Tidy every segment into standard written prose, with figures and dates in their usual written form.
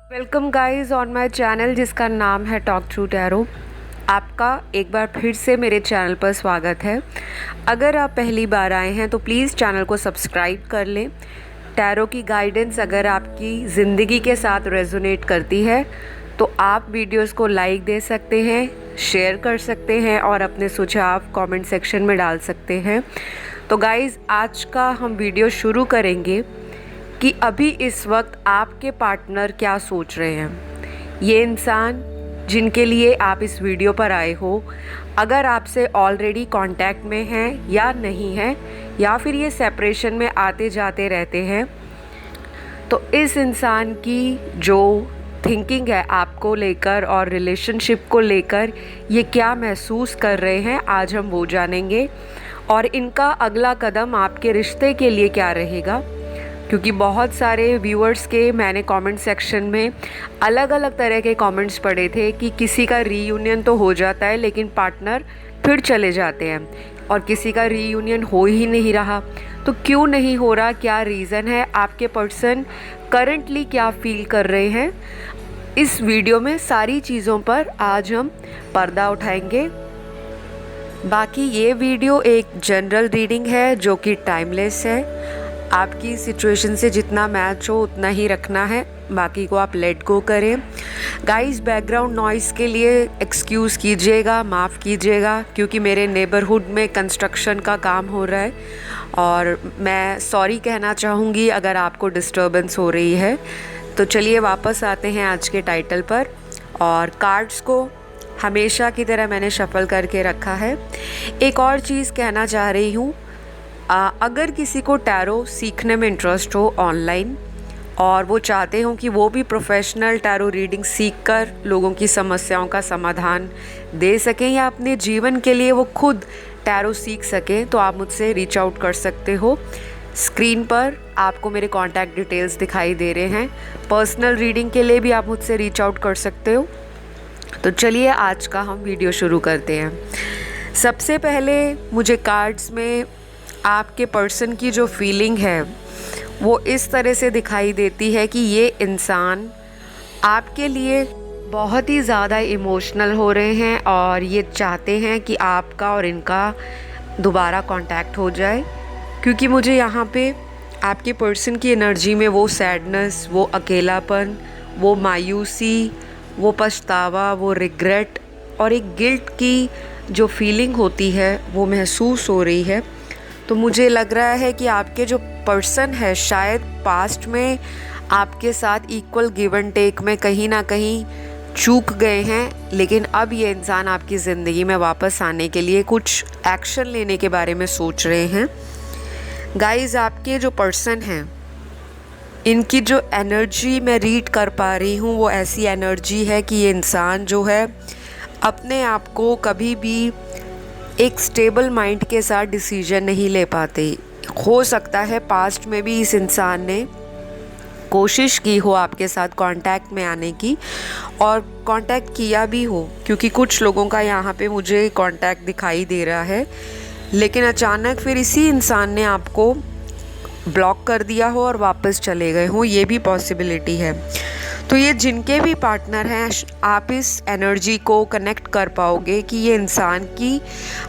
Welcome guys on my channel जिसका नाम है टॉक थ्रू टैरो। आपका एक बार फिर से मेरे चैनल पर स्वागत है। अगर आप पहली बार आए हैं तो प्लीज़ चैनल को सब्सक्राइब कर लें। टैरो की गाइडेंस अगर आपकी ज़िंदगी के साथ रेजोनेट करती है तो आप वीडियोस को लाइक दे सकते हैं, शेयर कर सकते हैं और अपने सुझाव कमेंट सेक्शन में डाल सकते हैं। तो गाइस, आज का हम वीडियो शुरू करेंगे कि अभी इस वक्त आपके पार्टनर क्या सोच रहे हैं। ये इंसान जिनके लिए आप इस वीडियो पर आए हो, अगर आपसे ऑलरेडी कांटेक्ट में हैं या नहीं हैं, या फिर ये सेपरेशन में आते जाते रहते हैं, तो इस इंसान की जो थिंकिंग है आपको लेकर और रिलेशनशिप को लेकर, ये क्या महसूस कर रहे हैं, आज हम वो जानेंगे। और इनका अगला कदम आपके रिश्ते के लिए क्या रहेगा, क्योंकि बहुत सारे व्यूअर्स के मैंने कमेंट सेक्शन में अलग अलग तरह के कमेंट्स पढ़े थे कि किसी का रीयूनियन तो हो जाता है लेकिन पार्टनर फिर चले जाते हैं, और किसी का रीयूनियन हो ही नहीं रहा। तो क्यों नहीं हो रहा, क्या रीज़न है, आपके पर्सन करंटली क्या फील कर रहे हैं, इस वीडियो में सारी चीज़ों पर आज हम पर्दा उठाएंगे। बाकी ये वीडियो एक जनरल रीडिंग है जो कि टाइमलेस है। आपकी सिचुएशन से जितना मैच हो उतना ही रखना है, बाकी को आप लेट गो करें। गाइस, बैकग्राउंड नॉइज़ के लिए एक्सक्यूज़ कीजिएगा, माफ़ कीजिएगा, क्योंकि मेरे नेबरहुड में कंस्ट्रक्शन का काम हो रहा है और मैं सॉरी कहना चाहूँगी अगर आपको डिस्टर्बेंस हो रही है। तो चलिए वापस आते हैं आज के टाइटल पर। और कार्ड्स को हमेशा की तरह मैंने शफल करके रखा है। एक और चीज़ कहना चाह रही हूँ, अगर किसी को टैरो सीखने में इंटरेस्ट हो ऑनलाइन, और वो चाहते हो कि वो भी प्रोफेशनल टैरो रीडिंग सीखकर लोगों की समस्याओं का समाधान दे सकें या अपने जीवन के लिए वो खुद टैरो सीख सकें, तो आप मुझसे रीच आउट कर सकते हो। स्क्रीन पर आपको मेरे कॉन्टैक्ट डिटेल्स दिखाई दे रहे हैं। पर्सनल रीडिंग के लिए भी आप मुझसे रीच आउट कर सकते हो। तो चलिए आज का हम वीडियो शुरू करते हैं। सबसे पहले मुझे कार्ड्स में आपके पर्सन की जो फीलिंग है वो इस तरह से दिखाई देती है कि ये इंसान आपके लिए बहुत ही ज़्यादा इमोशनल हो रहे हैं और ये चाहते हैं कि आपका और इनका दोबारा कांटेक्ट हो जाए, क्योंकि मुझे यहाँ पे आपके पर्सन की एनर्जी में वो सैडनेस, वो अकेलापन, वो मायूसी, वो पछतावा, वो रिग्रेट और एक गिल्ट की जो फीलिंग होती है वो महसूस हो रही है। तो मुझे लग रहा है कि आपके जो पर्सन है शायद पास्ट में आपके साथ इक्वल गिव एंड टेक में कहीं ना कहीं चूक गए हैं, लेकिन अब ये इंसान आपकी ज़िंदगी में वापस आने के लिए कुछ एक्शन लेने के बारे में सोच रहे हैं। गाइस, आपके जो पर्सन हैं इनकी जो एनर्जी मैं रीड कर पा रही हूँ वो ऐसी एनर्जी है कि ये इंसान जो है अपने आप को कभी भी एक स्टेबल माइंड के साथ डिसीजन नहीं ले पाते। हो सकता है पास्ट में भी इस इंसान ने कोशिश की हो आपके साथ कांटेक्ट में आने की और कांटेक्ट किया भी हो, क्योंकि कुछ लोगों का यहाँ पे मुझे कांटेक्ट दिखाई दे रहा है, लेकिन अचानक फिर इसी इंसान ने आपको ब्लॉक कर दिया हो और वापस चले गए हो, ये भी पॉसिबिलिटी है। तो ये जिनके भी पार्टनर हैं, आप इस एनर्जी को कनेक्ट कर पाओगे कि ये इंसान की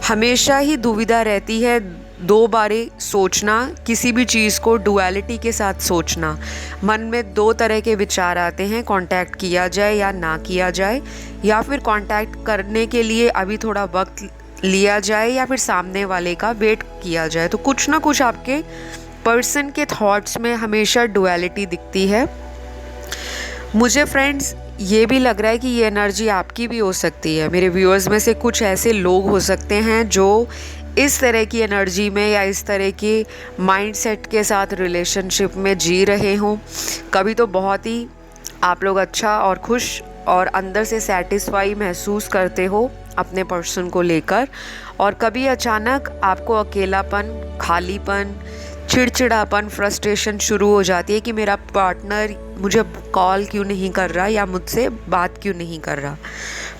हमेशा ही दुविधा रहती है, दो बारे सोचना, किसी भी चीज़ को डुअलिटी के साथ सोचना। मन में दो तरह के विचार आते हैं, कांटेक्ट किया जाए या ना किया जाए, या फिर कांटेक्ट करने के लिए अभी थोड़ा वक्त लिया जाए, या फिर सामने वाले का वेट किया जाए। तो कुछ ना कुछ आपके पर्सन के थॉट्स में हमेशा डुअलिटी दिखती है। मुझे फ्रेंड्स ये भी लग रहा है कि ये एनर्जी आपकी भी हो सकती है। मेरे व्यूअर्स में से कुछ ऐसे लोग हो सकते हैं जो इस तरह की एनर्जी में या इस तरह के माइंडसेट के साथ रिलेशनशिप में जी रहे हों। कभी तो बहुत ही आप लोग अच्छा और खुश और अंदर से सेटिस्फाई महसूस करते हो अपने पर्सन को लेकर, और कभी अचानक आपको अकेलापन, खालीपन, चिड़चिड़ापन, फ्रस्ट्रेशन शुरू हो जाती है कि मेरा पार्टनर मुझे कॉल क्यों नहीं कर रहा या मुझसे बात क्यों नहीं कर रहा।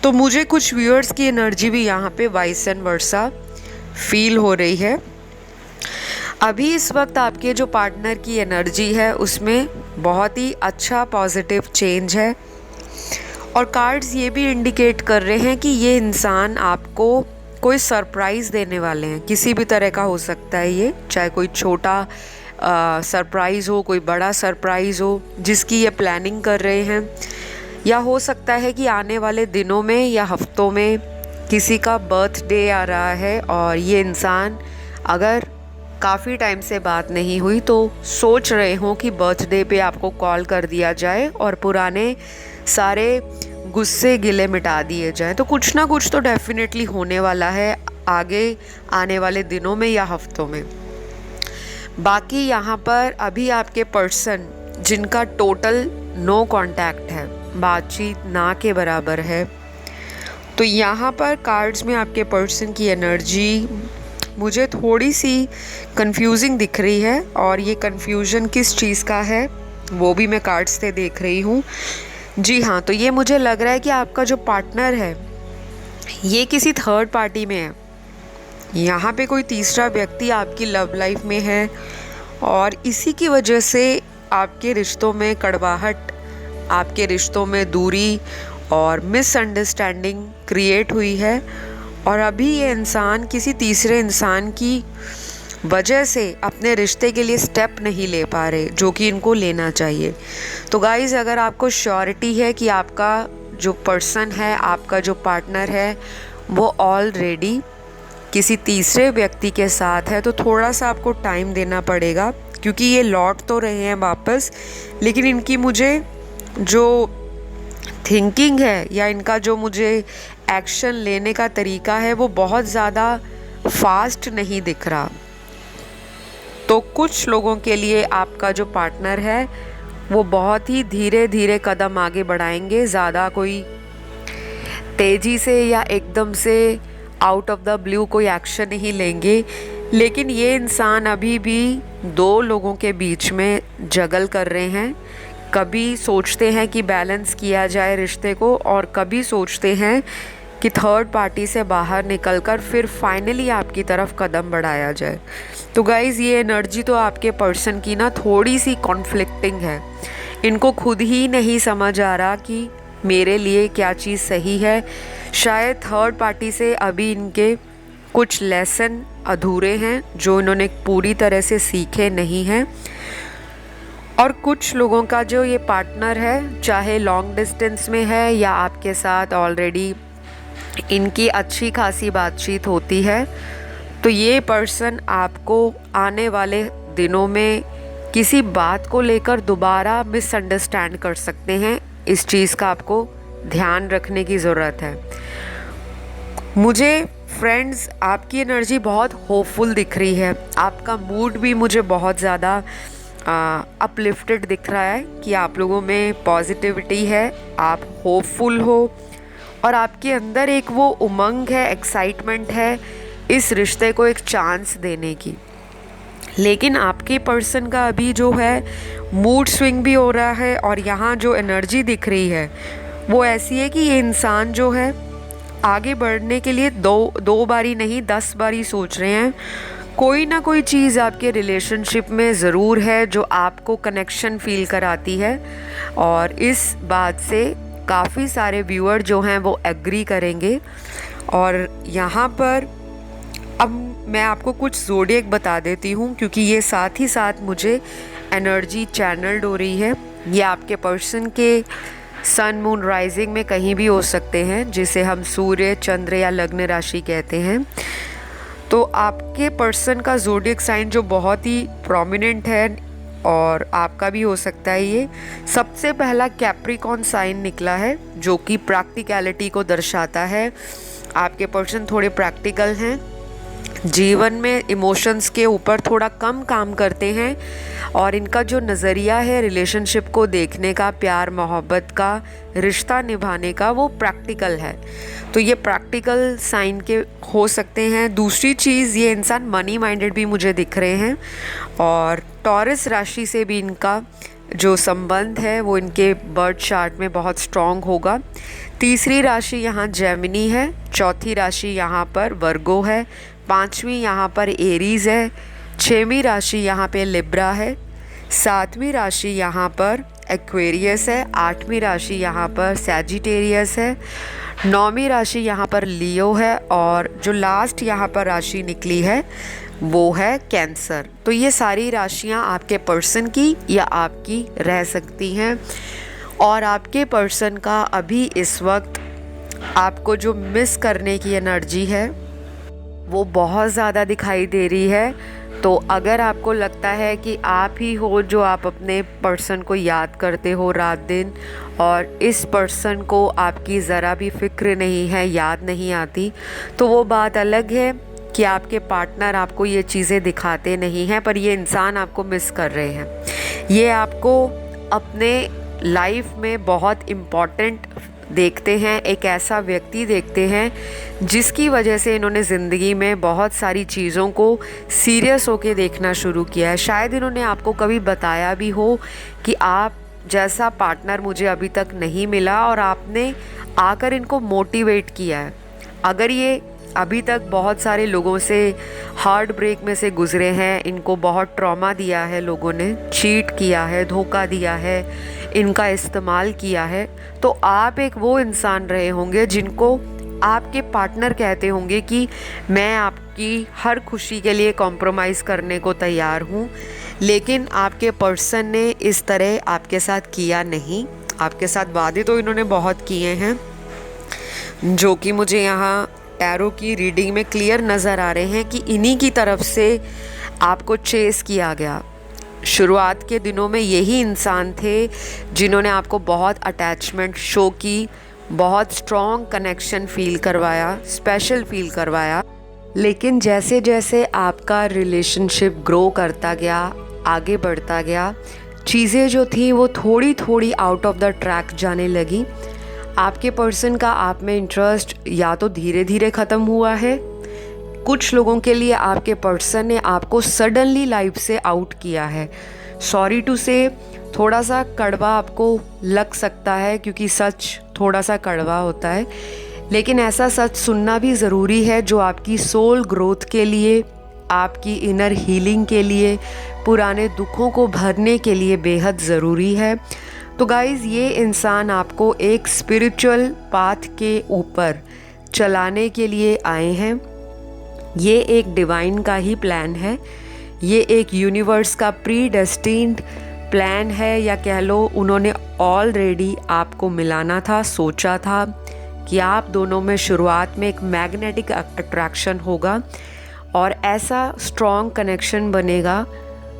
तो मुझे कुछ व्यूअर्स की एनर्जी भी यहाँ पे वाइस एंड वर्सा फील हो रही है। अभी इस वक्त आपके जो पार्टनर की एनर्जी है उसमें बहुत ही अच्छा पॉजिटिव चेंज है, और कार्ड्स ये भी इंडिकेट कर रहे हैं कि ये इंसान आपको कोई सरप्राइज़ देने वाले हैं। किसी भी तरह का हो सकता है ये, चाहे कोई छोटा सरप्राइज़ हो, कोई बड़ा सरप्राइज़ हो जिसकी ये प्लानिंग कर रहे हैं, या हो सकता है कि आने वाले दिनों में या हफ्तों में किसी का बर्थडे आ रहा है और ये इंसान अगर काफ़ी टाइम से बात नहीं हुई तो सोच रहे हों कि बर्थडे पे आपको कॉल कर दिया जाए और पुराने सारे गुस्से गिले मिटा दिए जाएं। तो कुछ ना कुछ तो डेफिनेटली होने वाला है आगे आने वाले दिनों में या हफ्तों में। बाकी यहाँ पर अभी आपके पर्सन जिनका टोटल नो कांटेक्ट है, बातचीत ना के बराबर है, तो यहाँ पर कार्ड्स में आपके पर्सन की एनर्जी मुझे थोड़ी सी कंफ्यूजिंग दिख रही है, और ये कंफ्यूजन किस चीज़ का है वो भी मैं कार्ड्स से देख रही हूँ। जी हाँ, तो ये मुझे लग रहा है कि आपका जो पार्टनर है ये किसी थर्ड पार्टी में है। यहाँ पे कोई तीसरा व्यक्ति आपकी लव लाइफ में है, और इसी की वजह से आपके रिश्तों में कड़वाहट, आपके रिश्तों में दूरी और मिसअंडरस्टैंडिंग क्रिएट हुई है, और अभी ये इंसान किसी तीसरे इंसान की वजह से अपने रिश्ते के लिए स्टेप नहीं ले पा रहे जो कि इनको लेना चाहिए। तो गाइज़, अगर आपको श्योरिटी है कि आपका जो पर्सन है, आपका जो पार्टनर है वो ऑलरेडी किसी तीसरे व्यक्ति के साथ है, तो थोड़ा सा आपको टाइम देना पड़ेगा, क्योंकि ये लौट तो रहे हैं वापस, लेकिन इनकी मुझे जो थिंकिंग है या इनका जो मुझे एक्शन लेने का तरीका है वो बहुत ज़्यादा फास्ट नहीं दिख रहा। तो कुछ लोगों के लिए आपका जो पार्टनर है वो बहुत ही धीरे धीरे कदम आगे बढ़ाएंगे, ज़्यादा कोई तेज़ी से या एकदम से आउट ऑफ द ब्लू कोई एक्शन नहीं लेंगे। लेकिन ये इंसान अभी भी दो लोगों के बीच में जगल कर रहे हैं। कभी सोचते हैं कि बैलेंस किया जाए रिश्ते को, और कभी सोचते हैं कि थर्ड पार्टी से बाहर निकलकर फिर फाइनली आपकी तरफ कदम बढ़ाया जाए। तो गाइज़, ये एनर्जी तो आपके पर्सन की ना थोड़ी सी कॉन्फ्लिक्टिंग है। इनको खुद ही नहीं समझ आ रहा कि मेरे लिए क्या चीज़ सही है। शायद थर्ड पार्टी से अभी इनके कुछ लेसन अधूरे हैं जो इन्होंने पूरी तरह से सीखे नहीं हैं। और कुछ लोगों का जो ये पार्टनर है, चाहे लॉन्ग डिस्टेंस में है या आपके साथ ऑलरेडी इनकी अच्छी खासी बातचीत होती है, तो ये पर्सन आपको आने वाले दिनों में किसी बात को लेकर दोबारा मिसअंडरस्टैंड कर सकते हैं। इस चीज़ का आपको ध्यान रखने की ज़रूरत है। मुझे फ्रेंड्स आपकी एनर्जी बहुत होपफुल दिख रही है। आपका मूड भी मुझे बहुत ज़्यादा अपलिफ्टेड दिख रहा है कि आप लोगों में पॉजिटिविटी है, आप होपफुल हो, और आपके अंदर एक वो उमंग है, एक्साइटमेंट है इस रिश्ते को एक चांस देने की। लेकिन आपके पर्सन का अभी जो है मूड स्विंग भी हो रहा है, और यहाँ जो एनर्जी दिख रही है वो ऐसी है कि ये इंसान जो है आगे बढ़ने के लिए दो बारी नहीं 10 बारी सोच रहे हैं। कोई ना कोई चीज़ आपके रिलेशनशिप में ज़रूर है जो आपको कनेक्शन फील कराती है, और इस बात से काफ़ी सारे व्यूअर जो हैं वो एग्री करेंगे। और यहाँ पर अब मैं आपको कुछ ज़ोडिएक बता देती हूँ, क्योंकि ये साथ ही साथ मुझे एनर्जी चैनल्ड हो रही है। ये आपके पर्सन के सन मून राइजिंग में कहीं भी हो सकते हैं, जिसे हम सूर्य, चंद्र या लग्न राशि कहते हैं। तो आपके पर्सन का ज़ोडिएक साइन जो बहुत ही प्रोमिनेंट है, और आपका भी हो सकता है, ये सबसे पहला कैप्रिकॉन साइन निकला है, जो कि प्रैक्टिकलिटी को दर्शाता है। आपके पर्सन थोड़े प्रैक्टिकल हैं, जीवन में इमोशंस के ऊपर थोड़ा कम काम करते हैं, और इनका जो नज़रिया है रिलेशनशिप को देखने का, प्यार मोहब्बत का, रिश्ता निभाने का, वो प्रैक्टिकल है। तो ये प्रैक्टिकल साइन के हो सकते हैं। दूसरी चीज़, ये इंसान मनी माइंडेड भी मुझे दिख रहे हैं, और टॉरस राशि से भी इनका जो संबंध है वो इनके बर्थ चार्ट में बहुत स्ट्रॉन्ग होगा। तीसरी राशि यहाँ जेमिनी है, चौथी राशि यहाँ पर वर्गो है, पांचवी यहाँ पर एरीज़ है, 6वीं राशि यहाँ पे लिब्रा है, 7वीं राशि यहाँ पर एक्वेरियस है, 8वीं राशि यहाँ पर सैजिटेरियस है, 9वीं राशि यहाँ पर लियो है और जो लास्ट यहाँ पर राशि निकली है वो है कैंसर। तो ये सारी राशियाँ आपके पर्सन की या आपकी रह सकती हैं और आपके पर्सन का अभी इस वक्त आपको जो मिस करने की एनर्जी है वो बहुत ज़्यादा दिखाई दे रही है। तो अगर आपको लगता है कि आप ही हो जो आप अपने पर्सन को याद करते हो रात दिन और इस पर्सन को आपकी ज़रा भी फ़िक्र नहीं है, याद नहीं आती, तो वो बात अलग है कि आपके पार्टनर आपको ये चीज़ें दिखाते नहीं हैं, पर ये इंसान आपको मिस कर रहे हैं। ये आपको अपने लाइफ में बहुत इम्पॉर्टेंट देखते हैं, एक ऐसा व्यक्ति देखते हैं जिसकी वजह से इन्होंने ज़िंदगी में बहुत सारी चीज़ों को सीरियस होके देखना शुरू किया है। शायद इन्होंने आपको कभी बताया भी हो कि आप जैसा पार्टनर मुझे अभी तक नहीं मिला और आपने आकर इनको मोटिवेट किया है। अगर ये अभी तक बहुत सारे लोगों से हार्ट ब्रेक में से गुजरे हैं, इनको बहुत ट्रॉमा दिया है, लोगों ने चीट किया है, धोखा दिया है, इनका इस्तेमाल किया है, तो आप एक वो इंसान रहे होंगे जिनको आपके पार्टनर कहते होंगे कि मैं आपकी हर खुशी के लिए कॉम्प्रोमाइज़ करने को तैयार हूँ। लेकिन आपके पर्सन ने इस तरह आपके साथ किया नहीं। आपके साथ वादे तो इन्होंने बहुत किए हैं जो कि मुझे यहाँ टैरो की रीडिंग में क्लियर नज़र आ रहे हैं कि इन्हीं की तरफ से आपको चेस किया गया। शुरुआत के दिनों में यही इंसान थे जिन्होंने आपको बहुत अटैचमेंट शो की, बहुत स्ट्रॉन्ग कनेक्शन फील करवाया, स्पेशल फील करवाया। लेकिन जैसे जैसे आपका रिलेशनशिप ग्रो करता गया, आगे बढ़ता गया, चीज़ें जो थी वो थोड़ी थोड़ी आउट ऑफ द ट्रैक जाने लगी। आपके पर्सन का आप में इंटरेस्ट या तो धीरे धीरे ख़त्म हुआ है, कुछ लोगों के लिए आपके पर्सन ने आपको सडनली लाइफ से आउट किया है। सॉरी टू से थोड़ा सा कड़वा आपको लग सकता है क्योंकि सच थोड़ा सा कड़वा होता है, लेकिन ऐसा सच सुनना भी ज़रूरी है जो आपकी सोल ग्रोथ के लिए, आपकी इनर हीलिंग के लिए, पुराने दुखों को भरने के लिए बेहद ज़रूरी है। तो गाइज़, ये इंसान आपको एक स्पिरिचुअल पाथ के ऊपर चलाने के लिए आए हैं। ये एक डिवाइन का ही प्लान है, ये एक यूनिवर्स का प्री डेस्टिन्ड प्लान है, या कह लो उन्होंने ऑलरेडी आपको मिलाना था, सोचा था कि आप दोनों में शुरुआत में एक मैग्नेटिक अट्रैक्शन होगा और ऐसा स्ट्रॉन्ग कनेक्शन बनेगा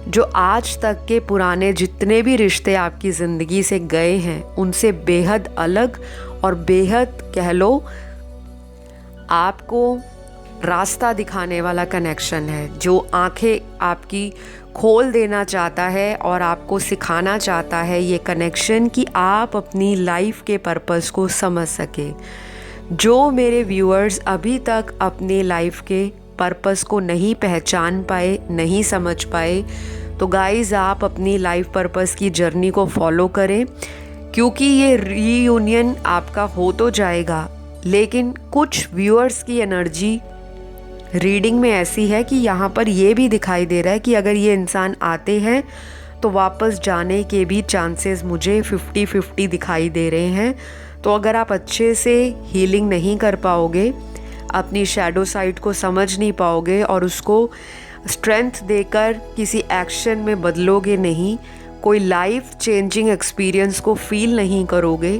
जो आज तक के पुराने जितने भी रिश्ते आपकी ज़िंदगी से गए हैं उनसे बेहद अलग और बेहद कह लो आपको रास्ता दिखाने वाला कनेक्शन है, जो आंखें आपकी खोल देना चाहता है और आपको सिखाना चाहता है ये कनेक्शन कि आप अपनी लाइफ के पर्पस को समझ सके। जो मेरे व्यूअर्स अभी तक अपने लाइफ के पर्पस को नहीं पहचान पाए, नहीं समझ पाए, तो गाइज़ आप अपनी लाइफ पर्पस की जर्नी को फॉलो करें, क्योंकि ये रीयूनियन आपका हो तो जाएगा, लेकिन कुछ व्यूअर्स की एनर्जी रीडिंग में ऐसी है कि यहाँ पर ये भी दिखाई दे रहा है कि अगर ये इंसान आते हैं तो वापस जाने के भी चांसेस मुझे 50-50 दिखाई दे रहे हैं। तो अगर आप अच्छे से हीलिंग नहीं कर पाओगे, अपनी शैडो साइड को समझ नहीं पाओगे और उसको स्ट्रेंथ देकर किसी एक्शन में बदलोगे नहीं, कोई लाइफ चेंजिंग एक्सपीरियंस को फील नहीं करोगे,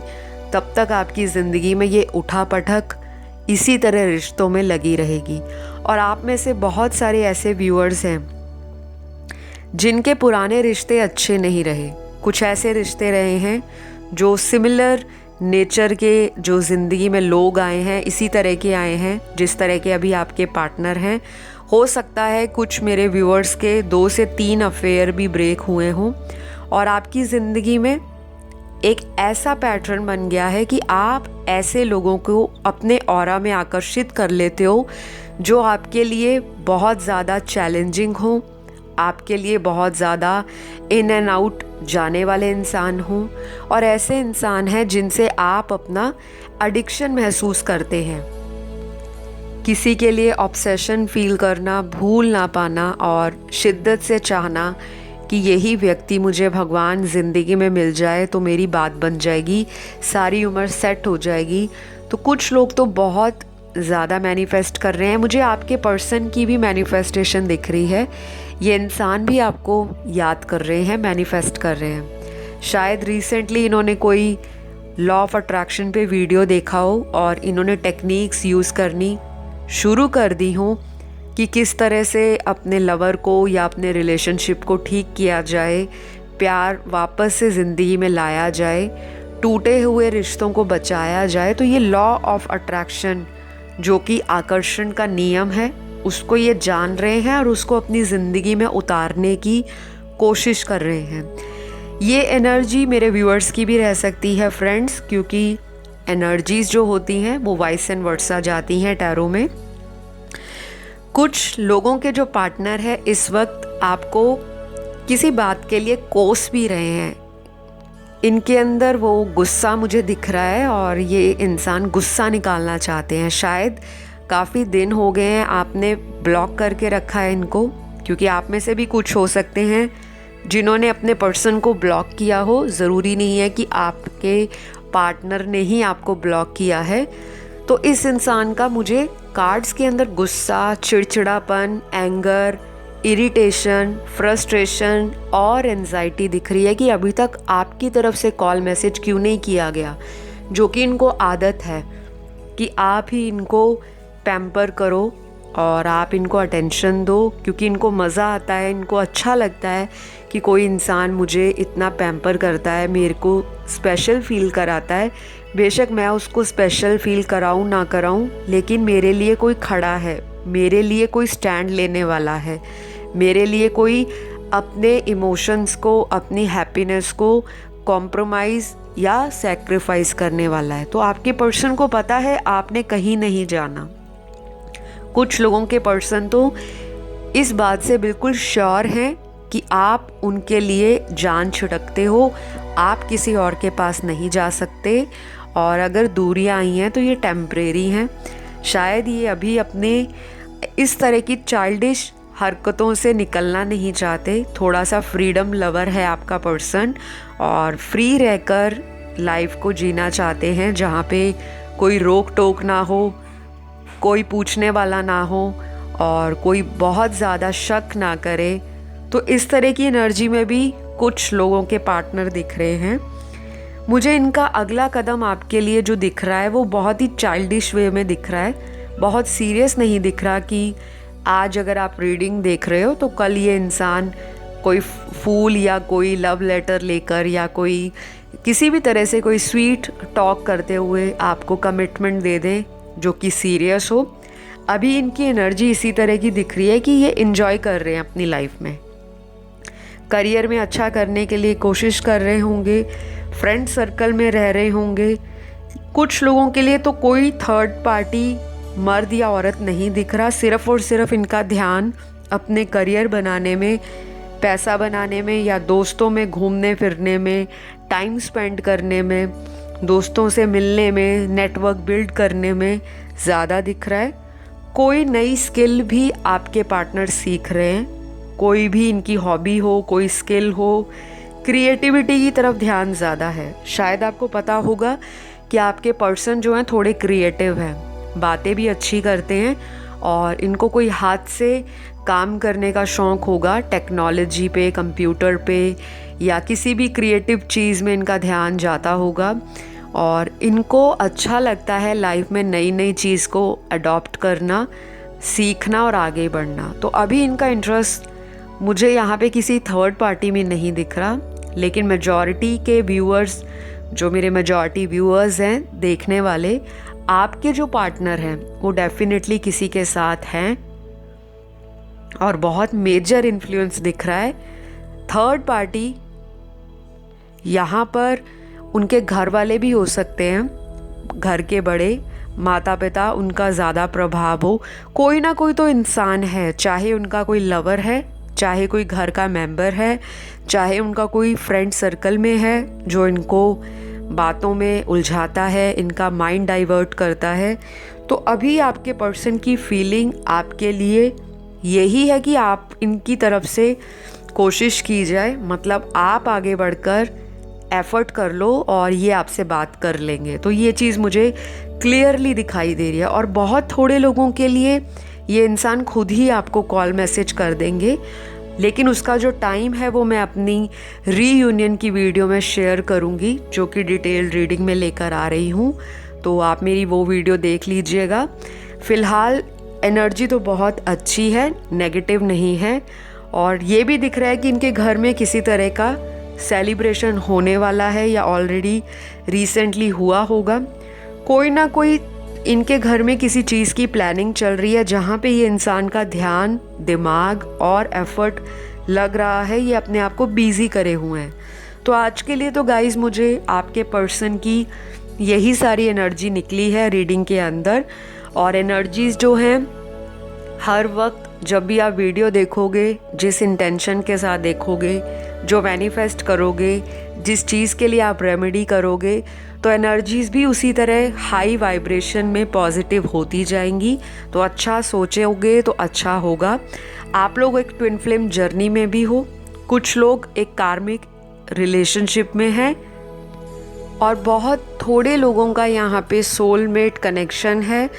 तब तक आपकी ज़िंदगी में ये उठापटक इसी तरह रिश्तों में लगी रहेगी। और आप में से बहुत सारे ऐसे व्यूअर्स हैं जिनके पुराने रिश्ते अच्छे नहीं रहे, कुछ ऐसे रिश्ते रहे हैं जो सिमिलर नेचर के, जो ज़िंदगी में लोग आए हैं इसी तरह के आए हैं जिस तरह के अभी आपके पार्टनर हैं। हो सकता है कुछ मेरे व्यूअर्स के 2 से 3 अफेयर भी ब्रेक हुए हों और आपकी ज़िंदगी में एक ऐसा पैटर्न बन गया है कि आप ऐसे लोगों को अपने ऑरा में आकर्षित कर लेते हो जो आपके लिए बहुत ज़्यादा चैलेंजिंग हो, आपके लिए बहुत ज़्यादा इन एंड आउट जाने वाले इंसान हों, और ऐसे इंसान हैं जिनसे आप अपना एडिक्शन महसूस करते हैं। किसी के लिए ऑब्सेशन फील करना, भूल ना पाना और शिद्दत से चाहना कि यही व्यक्ति मुझे भगवान ज़िंदगी में मिल जाए तो मेरी बात बन जाएगी, सारी उम्र सेट हो जाएगी। तो कुछ लोग तो बहुत ज़्यादा मैनिफेस्ट कर रहे हैं। मुझे आपके पर्सन की भी मैनिफेस्टेशन दिख रही है। ये इंसान भी आपको याद कर रहे हैं, मैनिफेस्ट कर रहे हैं। शायद रिसेंटली इन्होंने कोई लॉ ऑफ अट्रैक्शन पे वीडियो देखा हो और इन्होंने टेक्निक्स यूज़ करनी शुरू कर दी हो कि किस तरह से अपने लवर को या अपने रिलेशनशिप को ठीक किया जाए, प्यार वापस से ज़िंदगी में लाया जाए, टूटे हुए रिश्तों को बचाया जाए। तो ये लॉ ऑफ अट्रैक्शन जो कि आकर्षण का नियम है, उसको ये जान रहे हैं और उसको अपनी ज़िंदगी में उतारने की कोशिश कर रहे हैं। ये एनर्जी मेरे व्यूअर्स की भी रह सकती है फ्रेंड्स, क्योंकि एनर्जीज़ जो होती हैं वो वाइस एंड वर्सा जाती हैं टैरो में। कुछ लोगों के जो पार्टनर है इस वक्त आपको किसी बात के लिए कोस भी रहे हैं। इनके अंदर वो गुस्सा मुझे दिख रहा है और ये इंसान गुस्सा निकालना चाहते हैं। शायद काफ़ी दिन हो गए हैं आपने ब्लॉक करके रखा है इनको, क्योंकि आप में से भी कुछ हो सकते हैं जिन्होंने अपने पर्सन को ब्लॉक किया हो। ज़रूरी नहीं है कि आपके पार्टनर ने ही आपको ब्लॉक किया है। तो इस इंसान का मुझे कार्ड्स के अंदर गुस्सा, चिड़चिड़ापन, एंगर, इरिटेशन, फ्रस्ट्रेशन और एंजाइटी दिख रही है कि अभी तक आपकी तरफ से कॉल मैसेज क्यों नहीं किया गया, जो कि इनको आदत है कि आप ही इनको पैम्पर करो और आप इनको अटेंशन दो, क्योंकि इनको मज़ा आता है, इनको अच्छा लगता है कि कोई इंसान मुझे इतना पैम्पर करता है, मेरे को स्पेशल फ़ील कराता है। बेशक मैं उसको स्पेशल फ़ील कराऊँ ना कराऊँ, लेकिन मेरे लिए कोई खड़ा है, मेरे लिए कोई स्टैंड लेने वाला है, मेरे लिए कोई अपने इमोशंस को, अपनी हैप्पीनेस को कॉम्प्रोमाइज़ या सैक्रिफाइस करने वाला है। तो आपके पर्सन को पता है आपने कहीं नहीं जाना। कुछ लोगों के पर्सन तो इस बात से बिल्कुल श्योर हैं कि आप उनके लिए जान छिड़कते हो, आप किसी और के पास नहीं जा सकते, और अगर दूरियां आई हैं तो ये टेम्परेरी हैं। शायद ये अभी अपने इस तरह की चाइल्डिश हरकतों से निकलना नहीं चाहते। थोड़ा सा फ्रीडम लवर है आपका पर्सन और फ्री रहकर लाइफ को जीना चाहते हैं, जहाँ पे कोई रोक टोक ना हो, कोई पूछने वाला ना हो और कोई बहुत ज़्यादा शक ना करे। तो इस तरह की एनर्जी में भी कुछ लोगों के पार्टनर दिख रहे हैं। मुझे इनका अगला कदम आपके लिए जो दिख रहा है वो बहुत ही चाइल्डिश वे में दिख रहा है, बहुत सीरियस नहीं दिख रहा कि आज अगर आप रीडिंग देख रहे हो तो कल ये इंसान कोई फूल या कोई लव लेटर लेकर या कोई किसी भी तरह से कोई स्वीट टॉक करते हुए आपको कमिटमेंट दे दें जो कि सीरियस हो। अभी इनकी एनर्जी इसी तरह की दिख रही है कि ये एंजॉय कर रहे हैं अपनी लाइफ में, करियर में अच्छा करने के लिए कोशिश कर रहे होंगे, फ्रेंड सर्कल में रह रहे होंगे। कुछ लोगों के लिए तो कोई थर्ड पार्टी मर्द या औरत नहीं दिख रहा, सिर्फ़ और सिर्फ इनका ध्यान अपने करियर बनाने में, पैसा बनाने में या दोस्तों में घूमने फिरने में, टाइम स्पेंड करने में, दोस्तों से मिलने में, नेटवर्क बिल्ड करने में ज़्यादा दिख रहा है। कोई नई स्किल भी आपके पार्टनर सीख रहे हैं, कोई भी इनकी हॉबी हो, कोई स्किल हो, क्रिएटिविटी की तरफ ध्यान ज़्यादा है। शायद आपको पता होगा कि आपके पर्सन जो हैं थोड़े क्रिएटिव हैं, बातें भी अच्छी करते हैं और इनको कोई हाथ से काम करने का शौक़ होगा, टेक्नोलॉजी पे, कंप्यूटर पे या किसी भी क्रिएटिव चीज़ में इनका ध्यान जाता होगा और इनको अच्छा लगता है लाइफ में नई नई चीज़ को अडॉप्ट करना, सीखना और आगे बढ़ना। तो अभी इनका इंटरेस्ट मुझे यहाँ पे किसी थर्ड पार्टी में नहीं दिख रहा, लेकिन मेजॉरिटी के व्यूअर्स, जो मेरे मेजॉरिटी व्यूअर्स हैं देखने वाले, आपके जो पार्टनर हैं वो डेफिनेटली किसी के साथ हैं और बहुत मेजर इन्फ्लुएंस दिख रहा है। थर्ड पार्टी यहाँ पर उनके घर वाले भी हो सकते हैं, घर के बड़े, माता पिता, उनका ज़्यादा प्रभाव हो। कोई ना कोई तो इंसान है, चाहे उनका कोई लवर है, चाहे कोई घर का मेंबर है, चाहे उनका कोई फ्रेंड सर्कल में है जो इनको बातों में उलझाता है, इनका माइंड डाइवर्ट करता है। तो अभी आपके पर्सन की फीलिंग आपके लिए यही है कि आप इनकी तरफ से कोशिश की जाए, मतलब आप आगे बढ़कर एफर्ट कर लो और ये आपसे बात कर लेंगे। तो ये चीज़ मुझे क्लियरली दिखाई दे रही है। और बहुत थोड़े लोगों के लिए ये इंसान खुद ही आपको कॉल मैसेज कर देंगे, लेकिन उसका जो टाइम है वो मैं अपनी रीयूनियन की वीडियो में शेयर करूँगी, जो कि डिटेल रीडिंग में लेकर आ रही हूँ। तो आप मेरी वो वीडियो देख लीजिएगा। फ़िलहाल एनर्जी तो बहुत अच्छी है, नेगेटिव नहीं है। और ये भी दिख रहा है कि इनके घर में किसी तरह का सेलिब्रेशन होने वाला है या ऑलरेडी रिसेंटली हुआ होगा। कोई ना कोई इनके घर में किसी चीज़ की प्लानिंग चल रही है, जहाँ पे ये इंसान का ध्यान, दिमाग और एफर्ट लग रहा है, ये अपने आप को बिज़ी करे हुए हैं। तो आज के लिए तो गाइस मुझे आपके पर्सन की यही सारी एनर्जी निकली है रीडिंग के अंदर। और एनर्जीज़ जो हैं, हर वक्त जब भी आप वीडियो देखोगे, जिस इंटेंशन के साथ देखोगे, जो मैनिफेस्ट करोगे, जिस चीज़ के लिए आप रेमेडी करोगे, तो एनर्जीज़ भी उसी तरह हाई वाइब्रेशन में पॉजिटिव होती जाएंगी। तो अच्छा सोचोगे तो अच्छा होगा। आप लोग एक ट्विन फ्लेम जर्नी में भी हो, कुछ लोग एक कार्मिक रिलेशनशिप में हैं, और बहुत थोड़े लोगों का यहाँ पे सोलमेट कनेक्शन है।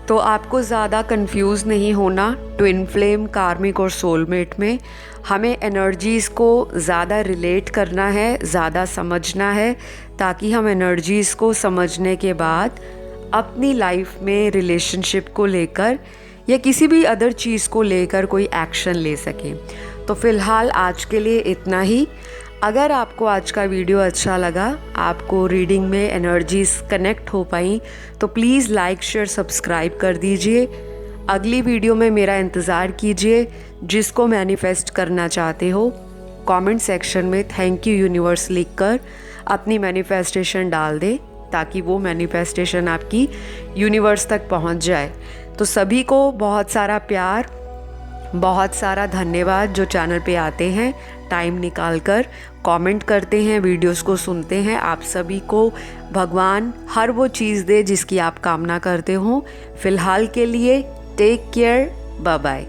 तो आपको ज़्यादा कंफ्यूज नहीं होना ट्विन फ्लेम, कार्मिक और सोलमेट में। हमें एनर्जीज़ को ज़्यादा रिलेट करना है, ज़्यादा समझना है, ताकि हम एनर्जीज़ को समझने के बाद अपनी लाइफ में रिलेशनशिप को लेकर या किसी भी अदर चीज़ को लेकर कोई एक्शन ले सकें। तो फ़िलहाल आज के लिए इतना ही। अगर आपको आज का वीडियो अच्छा लगा, आपको रीडिंग में एनर्जीज़ कनेक्ट हो पाई, तो प्लीज़ लाइक, शेयर, सब्सक्राइब कर दीजिए। अगली वीडियो में मेरा इंतज़ार कीजिए। जिसको मैनिफेस्ट करना चाहते हो, कमेंट सेक्शन में थैंक यू यूनिवर्स लिखकर अपनी मैनिफेस्टेशन डाल दे, ताकि वो मैनिफेस्टेशन आपकी यूनिवर्स तक पहुंच जाए। तो सभी को बहुत सारा प्यार, बहुत सारा धन्यवाद जो चैनल पे आते हैं, टाइम निकाल कर कमेंट करते हैं, वीडियोस को सुनते हैं। आप सभी को भगवान हर वो चीज़ दे जिसकी आप कामना करते हो। फ़िलहाल के लिए टेक केयर, बाय बाय।